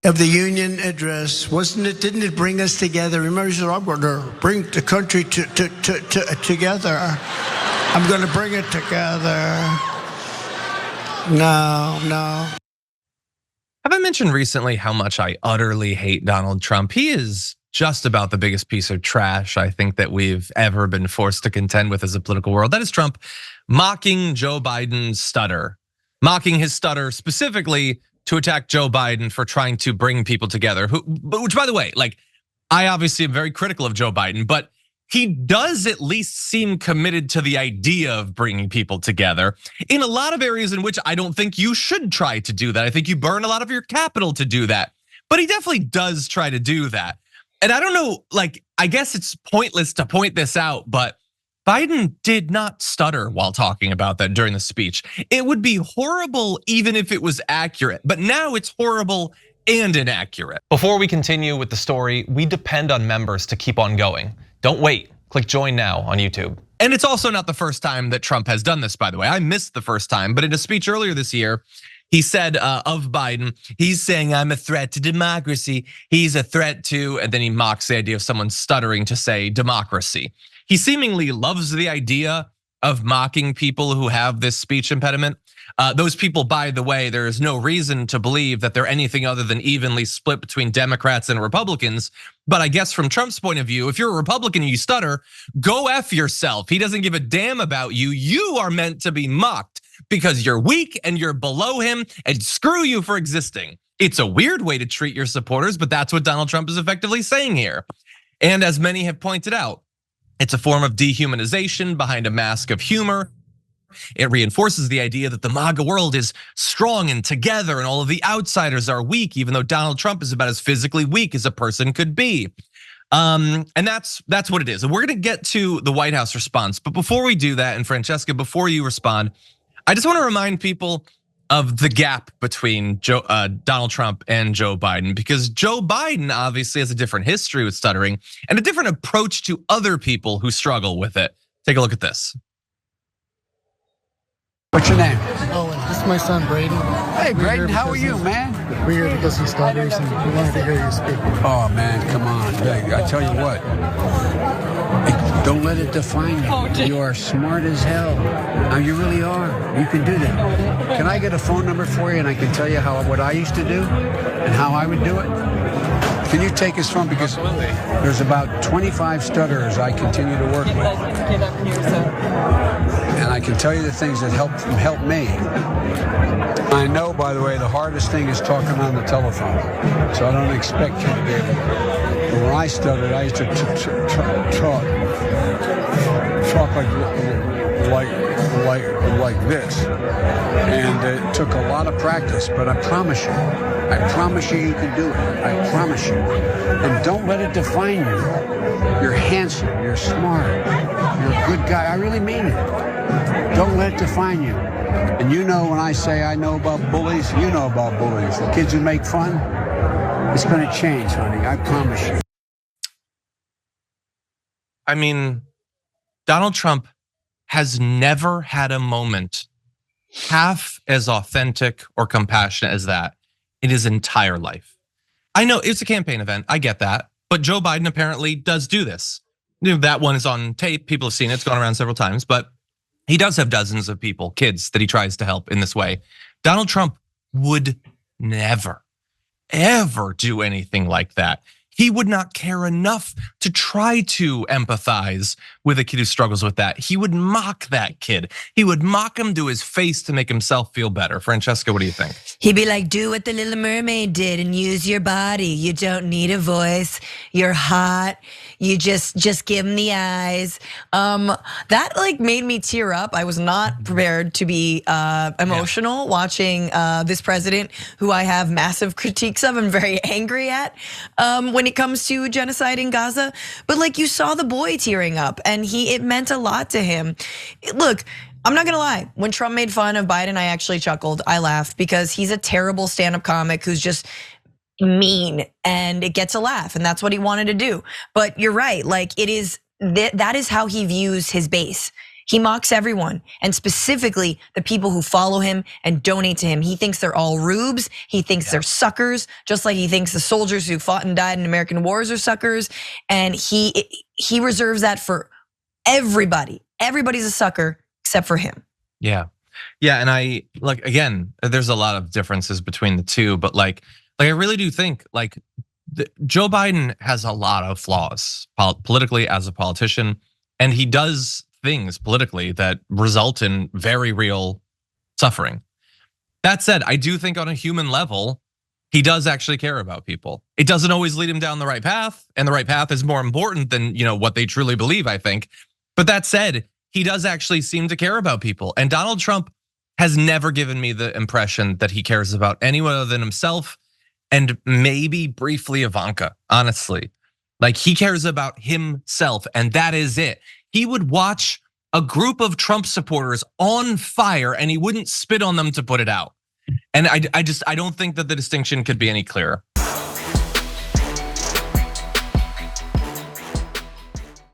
of the Union address, wasn't it? Didn't it bring us together? Remember, he said, I'm going to bring the country together. I'm going to bring it together. No. Have I mentioned recently how much I utterly hate Donald Trump? He is just about the biggest piece of trash I think that we've ever been forced to contend with as a political world. That is Trump mocking Joe Biden's stutter, mocking his stutter specifically to attack Joe Biden for trying to bring people together. Which, by the way, like, I obviously am very critical of Joe Biden, but he does at least seem committed to the idea of bringing people together in a lot of areas in which I don't think you should try to do that. I think you burn a lot of your capital to do that, but he definitely does try to do that. And I don't know, like, I guess it's pointless to point this out, but Biden did not stutter while talking about that during the speech. It would be horrible even if it was accurate, but now it's horrible and inaccurate. Before we continue with the story, we depend on members to keep on going. Don't wait, click join now on YouTube. And it's also not the first time that Trump has done this, by the way. I missed the first time, but in a speech earlier this year, he said of Biden, he's saying I'm a threat to democracy. He's a threat to, and then he mocks the idea of someone stuttering to say democracy. He seemingly loves the idea of mocking people who have this speech impediment. Those people, by the way, there is no reason to believe that they're anything other than evenly split between Democrats and Republicans. But I guess from Trump's point of view, if you're a Republican and you stutter, go F yourself. He doesn't give a damn about you. You are meant to be mocked because you're weak and you're below him, and screw you for existing. It's a weird way to treat your supporters, but that's what Donald Trump is effectively saying here. And as many have pointed out, it's a form of dehumanization behind a mask of humor. It reinforces the idea that the MAGA world is strong and together and all of the outsiders are weak, even though Donald Trump is about as physically weak as a person could be. And that's what it is. And we're gonna get to the White House response. But before we do that, and Francesca, before you respond, I just wanna remind people of the gap between Donald Trump and Joe Biden, because Joe Biden obviously has a different history with stuttering and a different approach to other people who struggle with it. Take a look at this. What's your name? Oh, this is my son, Braden. Hey, Braden, how are you, man? We're here because he stutters and we wanted to hear you speak. Oh, man, come on. I tell you what, don't let it define you. You are smart as hell. You really are. You can do that. Can I get a phone number for you and I can tell you what I used to do and how I would do it? Can you take his phone? Because there's about 25 stutterers I continue to work with. And I can tell you the things that help me. I know, by the way, the hardest thing is talking on the telephone. So I don't expect you to be able to. But when I stuttered, I used to talk like this. And it took a lot of practice, but I promise you you can do it. I promise you. And don't let it define you. You're handsome, you're smart, you're a good guy. I really mean it. Don't let it define you. And you know when I say I know about bullies, you know about bullies. The kids who make fun, it's gonna change, honey, I promise you. I mean, Donald Trump has never had a moment half as authentic or compassionate as that in his entire life. I know it's a campaign event, I get that, but Joe Biden apparently does do this. That one is on tape, people have seen it, it's gone around several times, but he does have dozens of people, kids, that he tries to help in this way. Donald Trump would never, ever do anything like that. He would not care enough to try to empathize with a kid who struggles with that. He would mock that kid. He would mock him to his face to make himself feel better. Francesca, what do you think? He'd be like, do what the Little Mermaid did and use your body. You don't need a voice. You're hot. You just give him the eyes. That like made me tear up. I was not prepared to be emotional watching this president who I have massive critiques of and very angry at when it comes to genocide in Gaza. But like you saw the boy tearing up and it meant a lot to him. Look, I'm not gonna lie, when Trump made fun of Biden, I actually chuckled, I laughed because he's a terrible stand-up comic who's just mean and it gets a laugh and that's what he wanted to do. But you're right, like that is how he views his base. He mocks everyone, and specifically the people who follow him and donate to him. He thinks they're all rubes. He thinks they're suckers, just like he thinks the soldiers who fought and died in American wars are suckers. And he reserves that for everybody. Everybody's a sucker except for him. Yeah. And I like, again, there's a lot of differences between the two, but like I really do think like Joe Biden has a lot of flaws politically as a politician, and he does things politically that result in very real suffering. That said, I do think on a human level, he does actually care about people. It doesn't always lead him down the right path, and the right path is more important than what they truly believe, I think. But that said, he does actually seem to care about people. And Donald Trump has never given me the impression that he cares about anyone other than himself and maybe briefly Ivanka, honestly. Like he cares about himself, and that is it. He would watch a group of Trump supporters on fire and he wouldn't spit on them to put it out. And I don't think that the distinction could be any clearer.